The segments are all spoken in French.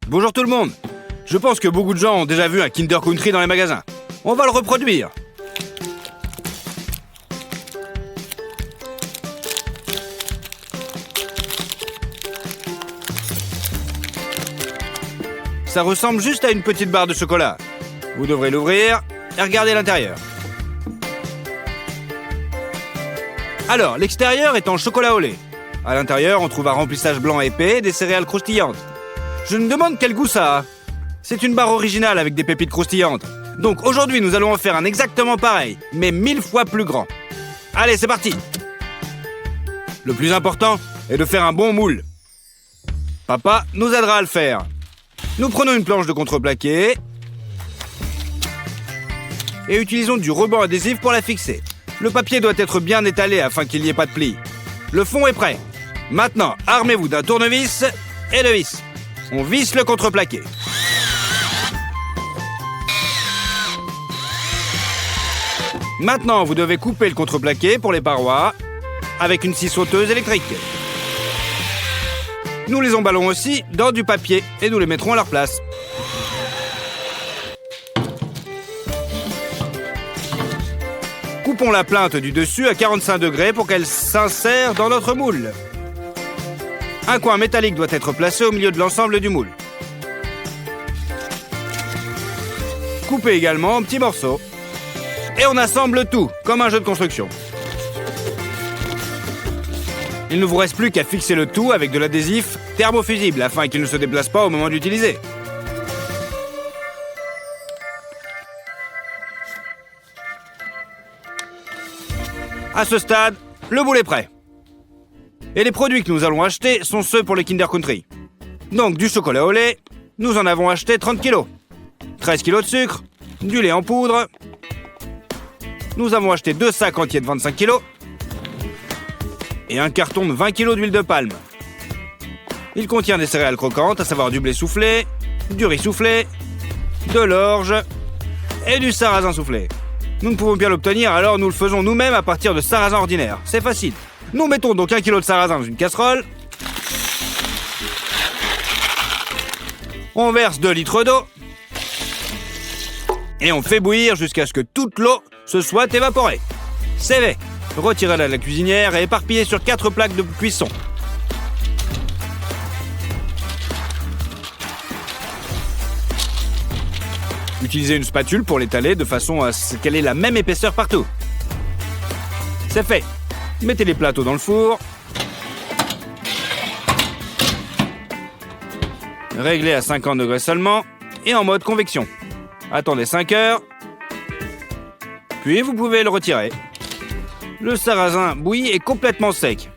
Bonjour tout le monde. Je pense que beaucoup de gens ont déjà vu un Kinder Country dans les magasins. On va le reproduire. Ça ressemble juste à une petite barre de chocolat. Vous devrez l'ouvrir et regarder l'intérieur. Alors, l'extérieur est en chocolat au lait. À l'intérieur, on trouve un remplissage blanc épais et des céréales croustillantes. Je me demande quel goût ça a. C'est une barre originale avec des pépites croustillantes. Donc aujourd'hui, nous allons en faire un exactement pareil, mais 1000 fois plus grand. Allez, c'est parti. Le plus important est de faire un bon moule. Papa nous aidera à le faire. Nous prenons une planche de contreplaqué et utilisons du ruban adhésif pour la fixer. Le papier doit être bien étalé afin qu'il n'y ait pas de plis. Le fond est prêt. Maintenant, armez-vous d'un tournevis et de vis. On visse le contreplaqué. Maintenant, vous devez couper le contreplaqué pour les parois avec une scie sauteuse électrique. Nous les emballons aussi dans du papier et nous les mettrons à leur place. Coupons la plinthe du dessus à 45 degrés pour qu'elle s'insère dans notre moule. Un coin métallique doit être placé au milieu de l'ensemble du moule. Coupez également en petits morceaux. Et on assemble tout, comme un jeu de construction. Il ne vous reste plus qu'à fixer le tout avec de l'adhésif thermofusible afin qu'il ne se déplace pas au moment d'utiliser. À ce stade, le moule est prêt. Et les produits que nous allons acheter sont ceux pour les Kinder Country. Donc du chocolat au lait, nous en avons acheté 30 kg. 13 kg de sucre, du lait en poudre. Nous avons acheté 2 sacs entiers de 25 kg. Et un carton de 20 kg d'huile de palme. Il contient des céréales croquantes, à savoir du blé soufflé, du riz soufflé, de l'orge et du sarrasin soufflé. Nous ne pouvons bien l'obtenir, alors nous le faisons nous-mêmes à partir de sarrasin ordinaire. C'est facile. Nous mettons donc 1 kg de sarrasin dans une casserole. On verse 2 litres d'eau. Et on fait bouillir jusqu'à ce que toute l'eau se soit évaporée. C'est fait. Retirez-la de la cuisinière et éparpillez sur 4 plaques de cuisson. Utilisez une spatule pour l'étaler de façon à ce qu'elle ait la même épaisseur partout. C'est fait. Mettez les plateaux dans le four. Réglez à 50 degrés seulement et en mode convection. Attendez 5 heures. Puis vous pouvez le retirer. Le sarrasin bouilli est complètement sec.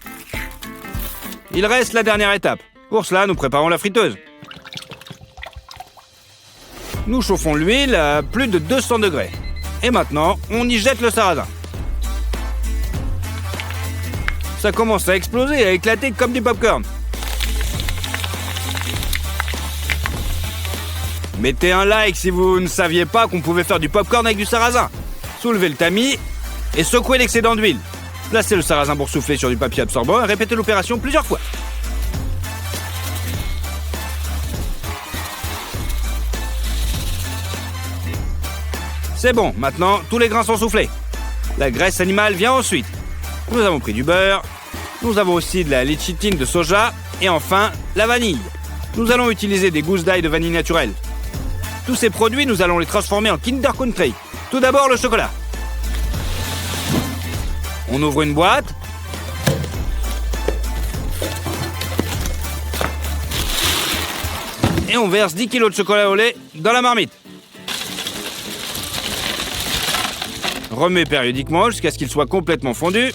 Il reste la dernière étape. Pour cela, nous préparons la friteuse. Nous chauffons l'huile à plus de 200 degrés. Et maintenant, on y jette le sarrasin. Ça commence à exploser et à éclater comme du popcorn. Mettez un like si vous ne saviez pas qu'on pouvait faire du popcorn avec du sarrasin. Soulevez le tamis et secouez l'excédent d'huile. Placez le sarrasin boursouflé sur du papier absorbant et répétez l'opération plusieurs fois. C'est bon, maintenant tous les grains sont soufflés. La graisse animale vient ensuite. Nous avons pris du beurre, nous avons aussi de la lecithine de soja et enfin la vanille. Nous allons utiliser des gousses d'ail de vanille naturelle. Tous ces produits, nous allons les transformer en Kinder Country. Tout d'abord le chocolat. On ouvre une boîte. Et on verse 10 kg de chocolat au lait dans la marmite. Remuez périodiquement jusqu'à ce qu'il soit complètement fondu.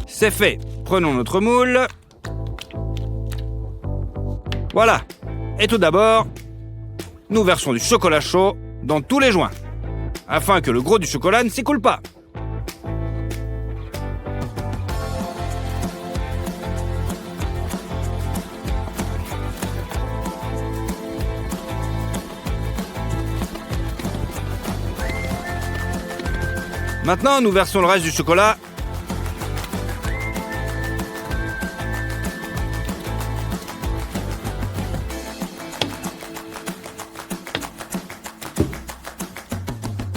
C'est fait. Prenons notre moule. Voilà. Et tout d'abord, nous versons du chocolat chaud dans tous les joints, afin que le gros du chocolat ne s'écoule pas. Maintenant, nous versons le reste du chocolat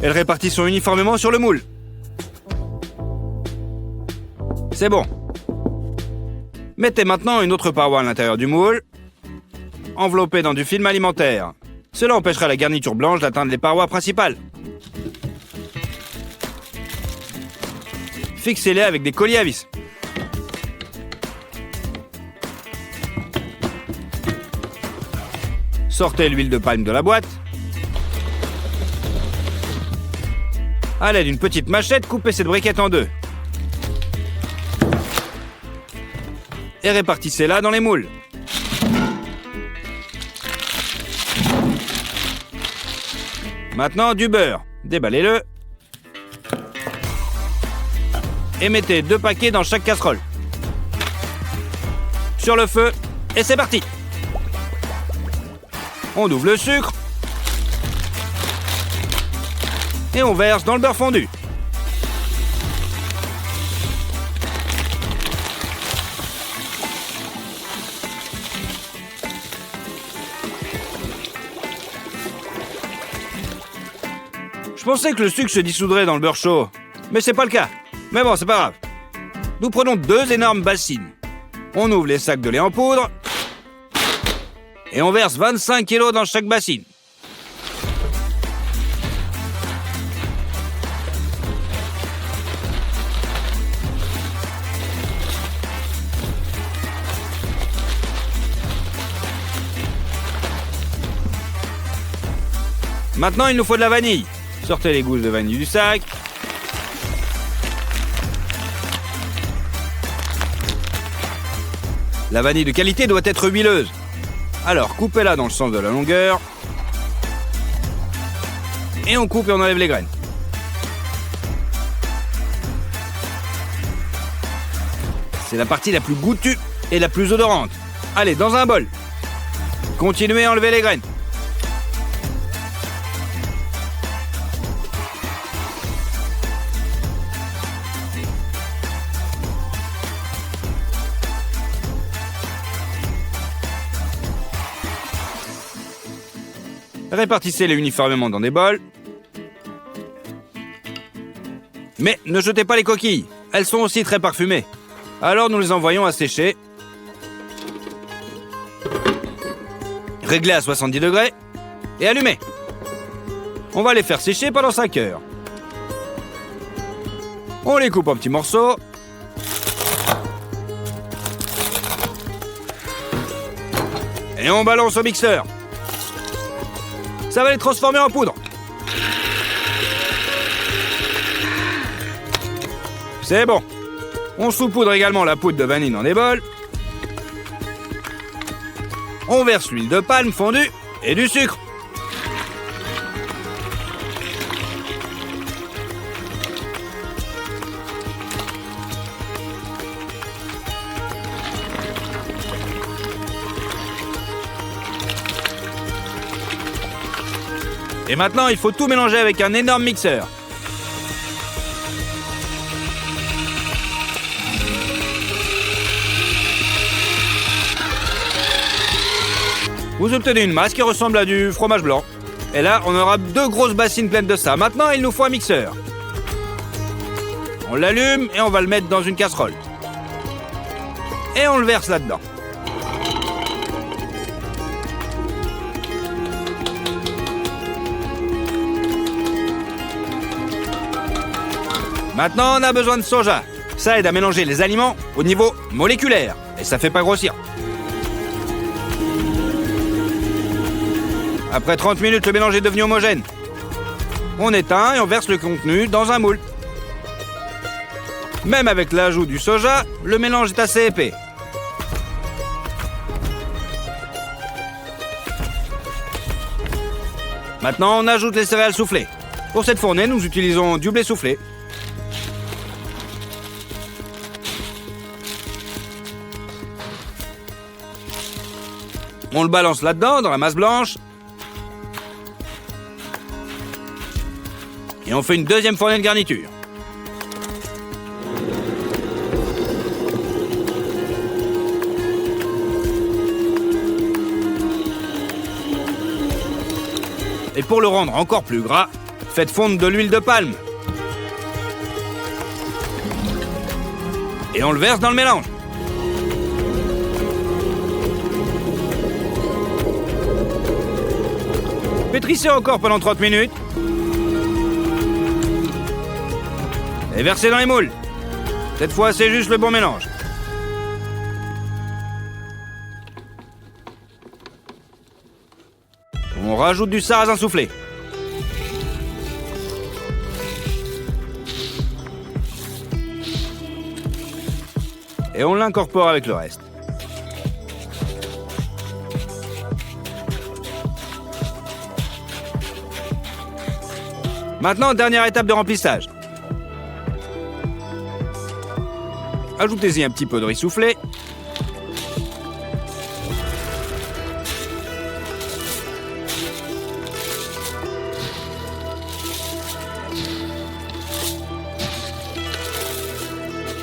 Elles répartissent uniformément sur le moule. C'est bon. Mettez maintenant une autre paroi à l'intérieur du moule, enveloppée dans du film alimentaire. Cela empêchera la garniture blanche d'atteindre les parois principales. Fixez-les avec des colliers à vis. Sortez l'huile de palme de la boîte. À l'aide d'une petite machette, coupez cette briquette en deux. Et répartissez-la dans les moules. Maintenant, du beurre. Déballez-le. Et mettez 2 paquets dans chaque casserole. Sur le feu, et c'est parti! On ouvre le sucre. Et on verse dans le beurre fondu. Je pensais que le sucre se dissoudrait dans le beurre chaud, mais c'est pas le cas. Mais bon, c'est pas grave. Nous prenons 2 énormes bassines. On ouvre les sacs de lait en poudre et on verse 25 kg dans chaque bassine. Maintenant, il nous faut de la vanille. Sortez les gousses de vanille du sac. La vanille de qualité doit être huileuse. Alors, coupez-la dans le sens de la longueur. Et on coupe et on enlève les graines. C'est la partie la plus goûtue et la plus odorante. Allez, dans un bol. Continuez à enlever les graines. Répartissez-les uniformément dans des bols. Mais ne jetez pas les coquilles. Elles sont aussi très parfumées. Alors nous les envoyons à sécher. Réglez à 70 degrés. Et allumez. On va les faire sécher pendant 5 heures. On les coupe en petits morceaux. Et on balance au mixeur. Ça va les transformer en poudre. C'est bon. On saupoudre également la poudre de vanille dans des bols. On verse l'huile de palme fondue et du sucre. Et maintenant, il faut tout mélanger avec un énorme mixeur. Vous obtenez une masse qui ressemble à du fromage blanc. Et là, on aura 2 grosses bassines pleines de ça. Maintenant, il nous faut un mixeur. On l'allume et on va le mettre dans une casserole. Et on le verse là-dedans. Maintenant, on a besoin de soja. Ça aide à mélanger les aliments au niveau moléculaire. Et ça fait pas grossir. Après 30 minutes, le mélange est devenu homogène. On éteint et on verse le contenu dans un moule. Même avec l'ajout du soja, le mélange est assez épais. Maintenant, on ajoute les céréales soufflées. Pour cette fournée, nous utilisons du blé soufflé. On le balance là-dedans, dans la masse blanche. Et on fait une deuxième fournée de garniture. Et pour le rendre encore plus gras, Faites fondre de l'huile de palme. Et on le verse dans le mélange. Pétrissez encore pendant 30 minutes. Et versez dans les moules. Cette fois, c'est juste le bon mélange. On rajoute du sarrasin soufflé. Et on l'incorpore avec le reste. Maintenant, dernière étape de remplissage. Ajoutez-y un petit peu de riz soufflé.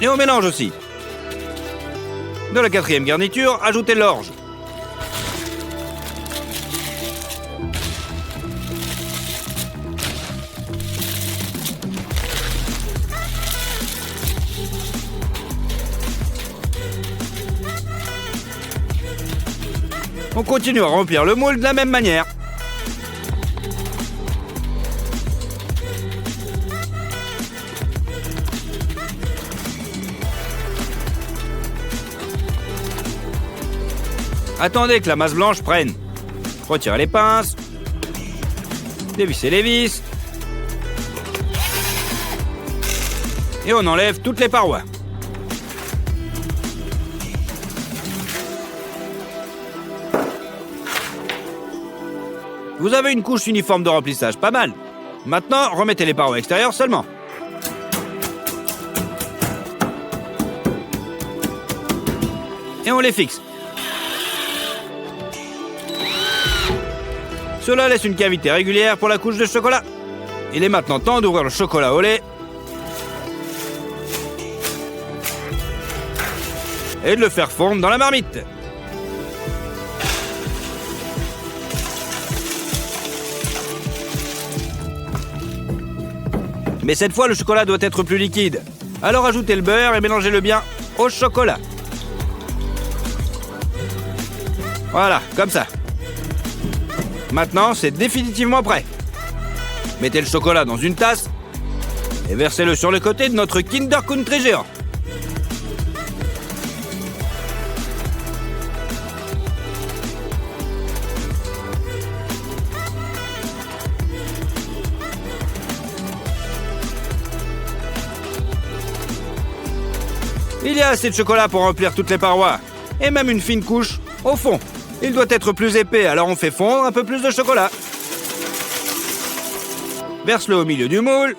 Et on mélange aussi. De la quatrième garniture, ajoutez l'orge. On continue à remplir le moule de la même manière. Attendez que la masse blanche prenne. Retirez les pinces. Dévissez les vis. Et on enlève toutes les parois. Vous avez une couche uniforme de remplissage, pas mal. Maintenant, remettez les parois extérieures seulement. Et on les fixe. Cela laisse une cavité régulière pour la couche de chocolat. Il est maintenant temps d'ouvrir le chocolat au lait et de le faire fondre dans la marmite. Mais cette fois, le chocolat doit être plus liquide. Alors ajoutez le beurre et mélangez-le bien au chocolat. Voilà, comme ça. Maintenant, c'est définitivement prêt. Mettez le chocolat dans une tasse et versez-le sur le côté de notre Kinder Country géant. Il y a assez de chocolat pour remplir toutes les parois, et même une fine couche au fond. Il doit être plus épais, alors on fait fondre un peu plus de chocolat. Verse-le au milieu du moule.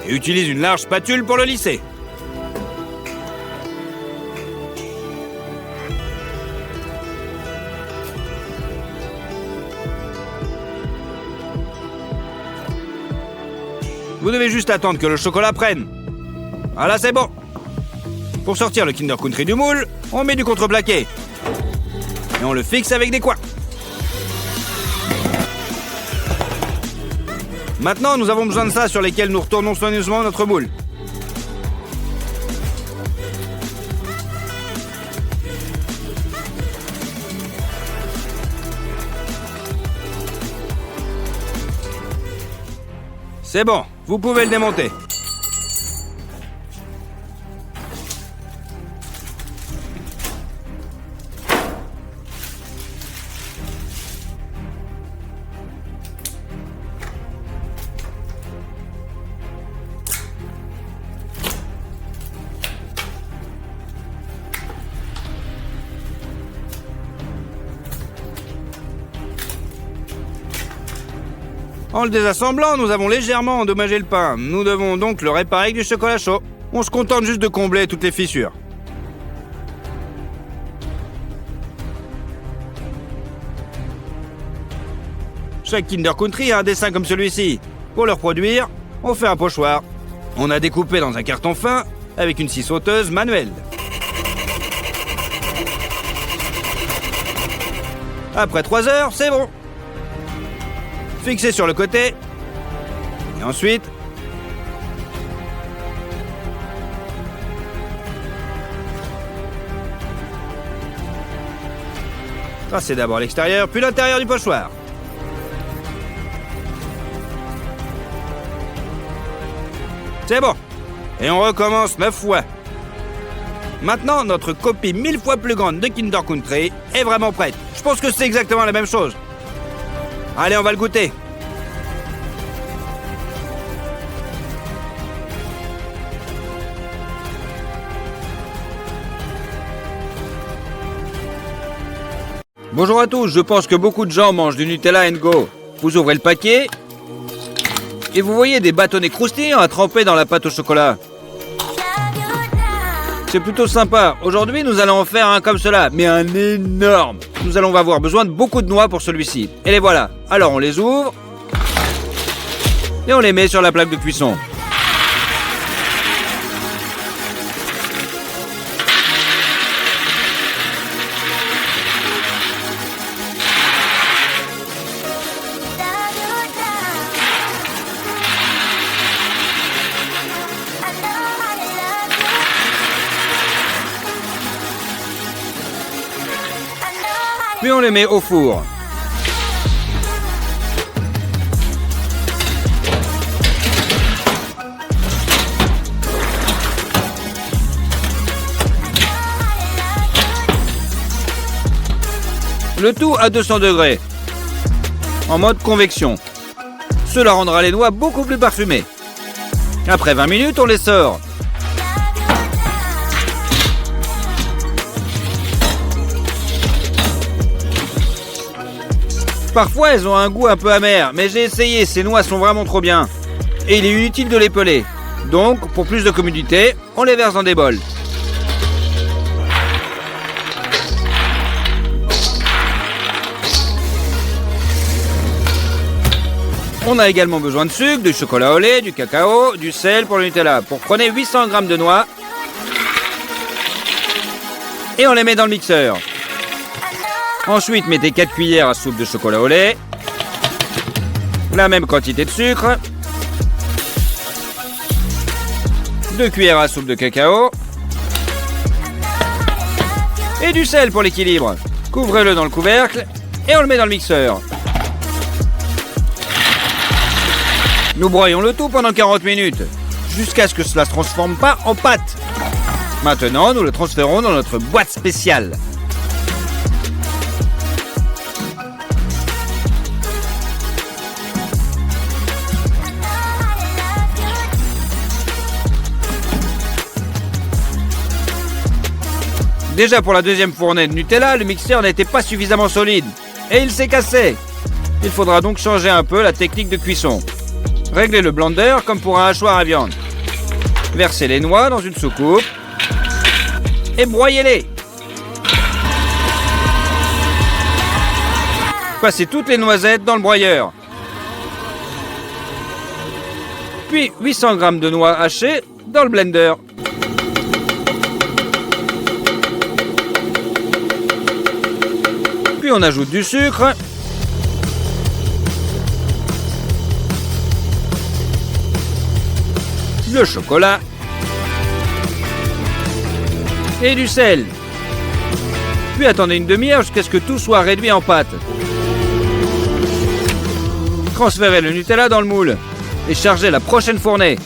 Et utilise une large spatule pour le lisser. Vous devez juste attendre que le chocolat prenne. Voilà, c'est bon. Pour sortir le Kinder Country du moule, on met du contreplaqué. Et on le fixe avec des coins. Maintenant, nous avons besoin de ça sur lesquels nous retournons soigneusement notre moule. C'est bon, vous pouvez le démonter. En le désassemblant, nous avons légèrement endommagé le pain. Nous devons donc le réparer avec du chocolat chaud. On se contente juste de combler toutes les fissures. Chaque Kinder Country a un dessin comme celui-ci. Pour le reproduire, on fait un pochoir. On a découpé dans un carton fin avec une scie sauteuse manuelle. Après 3 heures, c'est bon. Fixez sur le côté. Et ensuite... tracez d'abord l'extérieur, puis l'intérieur du pochoir. C'est bon. Et on recommence 9 fois. Maintenant, notre copie 1000 fois plus grande de Kinder Country est vraiment prête. Je pense que c'est exactement la même chose. Allez, on va le goûter. Bonjour à tous, je pense que beaucoup de gens mangent du Nutella & Go. Vous ouvrez le paquet et vous voyez des bâtonnets croustillants à tremper dans la pâte au chocolat. C'est plutôt sympa. Aujourd'hui, nous allons en faire un comme cela, mais un énorme. Nous allons avoir besoin de beaucoup de noix pour celui-ci. Et les voilà. Alors on les ouvre et on les met sur la plaque de cuisson. Puis on les met au four. Le tout à 200 degrés, en mode convection. Cela rendra les noix beaucoup plus parfumées. Après 20 minutes, on les sort. Parfois, elles ont un goût un peu amer, mais j'ai essayé, ces noix sont vraiment trop bien. Et il est inutile de les peler. Donc, pour plus de commodité, on les verse dans des bols. On a également besoin de sucre, de chocolat au lait, du cacao, du sel pour le Nutella. Prenez 800 g de noix et on les met dans le mixeur. Ensuite, mettez 4 cuillères à soupe de chocolat au lait, la même quantité de sucre, 2 cuillères à soupe de cacao et du sel pour l'équilibre. Couvrez-le dans le couvercle et on le met dans le mixeur. Nous broyons le tout pendant 40 minutes, jusqu'à ce que cela ne se transforme pas en pâte. Maintenant, nous le transférons dans notre boîte spéciale. Déjà pour la deuxième fournée de Nutella, le mixeur n'était pas suffisamment solide et il s'est cassé. Il faudra donc changer un peu la technique de cuisson. Réglez le blender comme pour un hachoir à viande. Versez les noix dans une soucoupe et broyez-les. Passez toutes les noisettes dans le broyeur. Puis 800 g de noix hachées dans le blender. Puis on ajoute du sucre, le chocolat et du sel. Puis attendez une demi-heure jusqu'à ce que tout soit réduit en pâte. Transférez le Nutella dans le moule et chargez la prochaine fournée.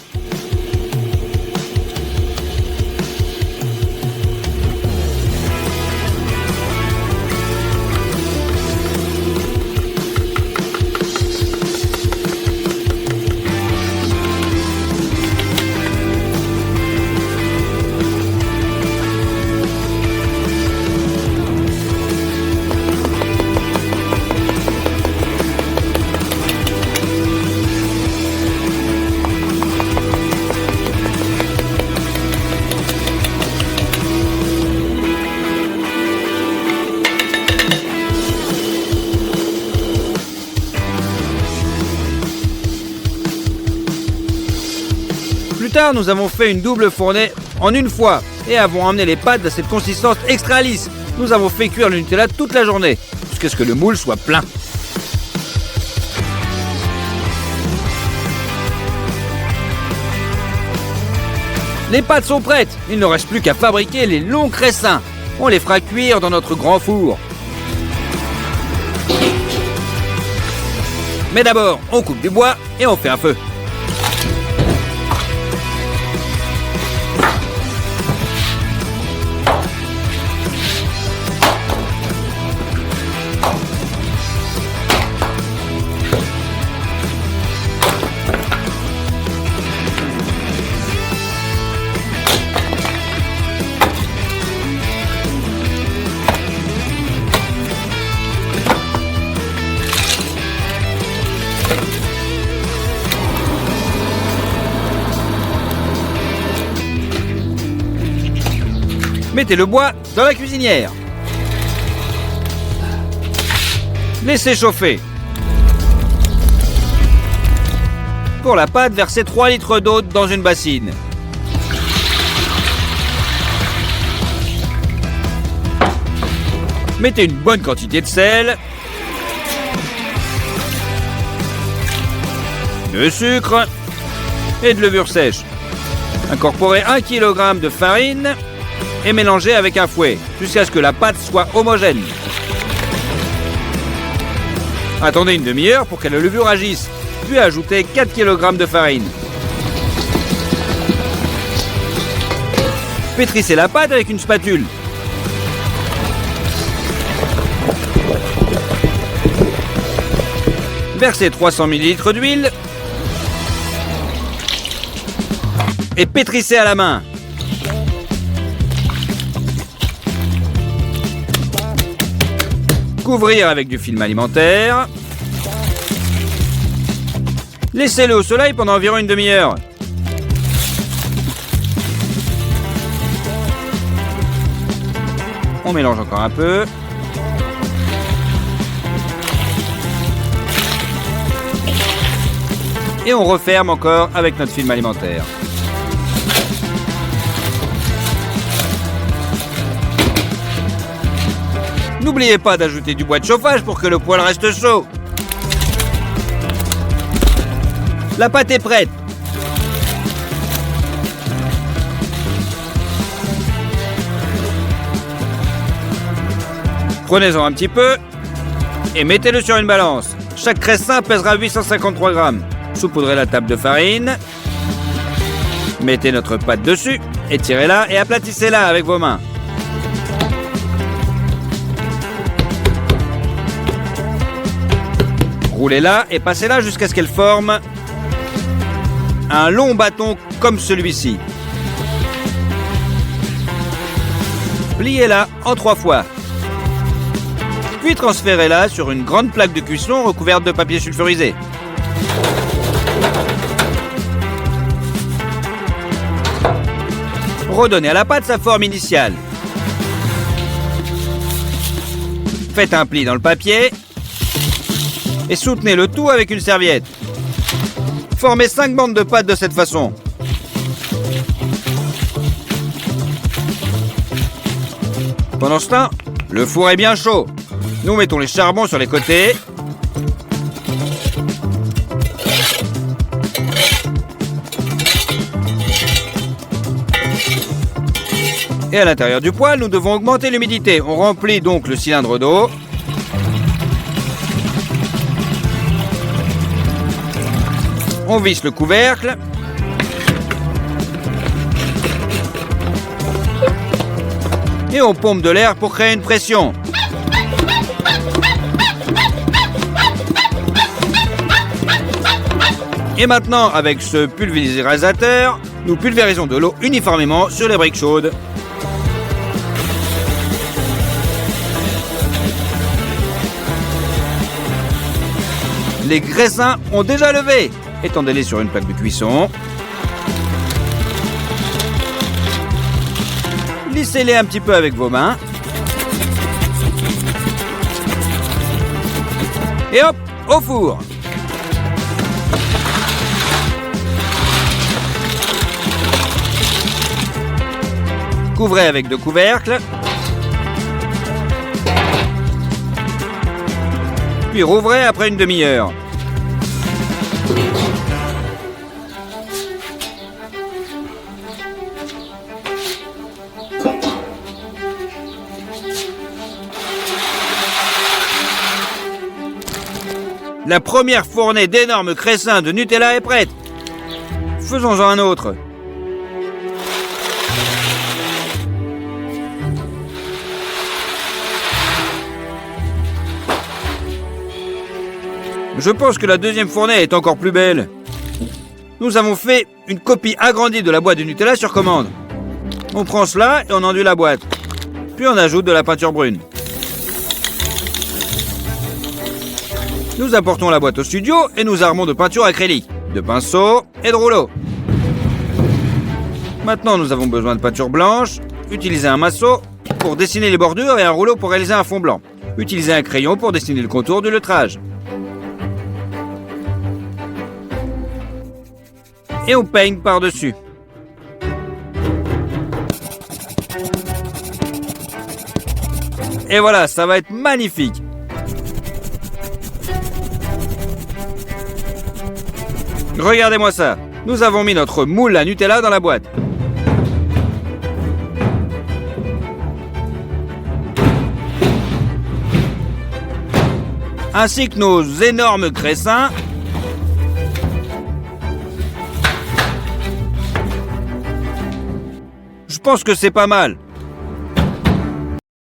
Plus tard, nous avons fait une double fournée en une fois et avons emmené les pâtes à cette consistance extra lisse. Nous avons fait cuire le Nutella toute la journée. jusqu'à ce que le moule soit plein. Les pâtes sont prêtes, il ne reste plus qu'à fabriquer les longs cressins. On les fera cuire dans notre grand four. Mais d'abord, on coupe du bois et on fait un feu. Mettez le bois dans la cuisinière. Laissez chauffer. Pour la pâte, versez 3 litres d'eau dans une bassine. Mettez une bonne quantité de sel, de sucre et de levure sèche. Incorporez 1 kg de farine et mélangez avec un fouet jusqu'à ce que la pâte soit homogène. Attendez une demi-heure pour que la levure agisse, puis ajoutez 4 kg de farine. Pétrissez la pâte avec une spatule. Versez 300 ml d'huile et pétrissez à la main. Couvrir avec du film alimentaire. Laissez-le au soleil pendant environ une demi-heure. On mélange encore un peu. Et on referme encore avec notre film alimentaire. N'oubliez pas d'ajouter du bois de chauffage pour que le poêle reste chaud. La pâte est prête. Prenez-en un petit peu et mettez-le sur une balance. Chaque cressin pèsera 853 grammes. Saupoudrez la table de farine. Mettez notre pâte dessus, étirez-la et aplatissez-la avec vos mains. Roulez-la et passez-la jusqu'à ce qu'elle forme un long bâton comme celui-ci. Pliez-la en 3 fois. Puis transférez-la sur une grande plaque de cuisson recouverte de papier sulfurisé. Redonnez à la pâte sa forme initiale. Faites un pli dans le papier et soutenez le tout avec une serviette. Formez 5 bandes de pâte de cette façon. Pendant ce temps, le four est bien chaud. Nous mettons les charbons sur les côtés. Et à l'intérieur du poêle, nous devons augmenter l'humidité. On remplit donc le cylindre d'eau. On visse le couvercle. Et on pompe de l'air pour créer une pression. Et maintenant, avec ce pulvérisateur, nous pulvérisons de l'eau uniformément sur les briques chaudes. Les graissins ont déjà levé. Étendez-les sur une plaque de cuisson. Lissez-les un petit peu avec vos mains. Et hop, au four. Couvrez avec 2 couvercles. puis rouvrez après une demi-heure. La première fournée d'énormes cressins de Nutella est prête. Faisons-en un autre. Je pense que la deuxième fournée est encore plus belle. Nous avons fait une copie agrandie de la boîte de Nutella sur commande. On prend cela et on enduit la boîte. Puis on ajoute de la peinture brune. Nous apportons la boîte au studio et nous armons de peinture acrylique, de pinceaux et de rouleaux. Maintenant, nous avons besoin de peinture blanche. Utilisez un masseau pour dessiner les bordures et un rouleau pour réaliser un fond blanc. Utilisez un crayon pour dessiner le contour du lettrage. Et on peigne par-dessus. Et voilà, ça va être magnifique. Regardez-moi ça. Nous avons mis notre moule à Nutella dans la boîte. Ainsi que nos énormes cressins. Je pense que c'est pas mal.